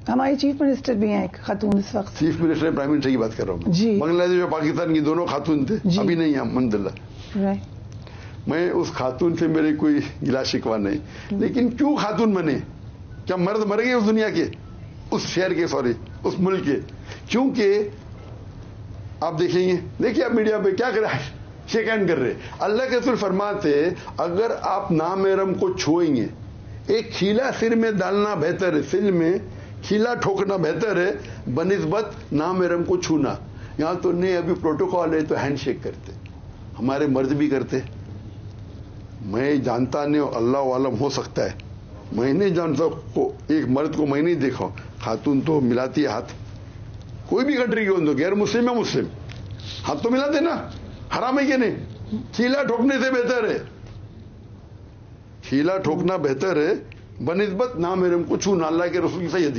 ہماری chief minister بھی ہیں ایک خاتون اس وقت. چیف منسٹر پرائم منسٹر کی بات کر رہا ہوں جی. بنگلہ دیش اور پاکستان کی دونوں خاتون تھے, ابھی نہیں ہیں الحمدللہ. میں اس خاتون سے میرے کوئی گلا شکوہ نہیں, لیکن کیوں خاتون بنے؟ کیا مرد مر گئے اس دنیا کے, اس شہر کے, سوری اس ملک کے؟ کیونکہ آپ دیکھیں گے, دیکھیے آپ میڈیا پہ کیا کر رہے ہیں, شیک ہینڈ کر رہے. اللہ کے رسول فرماتے اگر آپ نامحرم کو چھوئیں گے, ایک کھیلا سر میں ڈالنا بہتر ہے, سر میں کھیلا ٹھوکنا بہتر ہے بنسبت نامحرم کو چھونا. یہاں تو نہیں, ابھی پروٹوکال ہے تو ہینڈ شیک کرتے, ہمارے مرد بھی کرتے. میں جانتا نہیں, اللہ عالم ہو سکتا ہے, میں نہیں جانتا ایک مرد کو میں نہیں دیکھا, خاتون تو ملاتی ہے ہاتھ, کوئی بھی کنٹری کی ہو تو, غیر مسلم یا مسلم, ہاتھ تو ملاتے نا. حرام ہے کہ نہیں؟ کھیلا ٹھوکنے سے بہتر ہے, کھیلا ٹھوکنا بہتر ہے بنسبت نامحرم کو چھونا. اللہ کے رسول کی صحیح حدیث.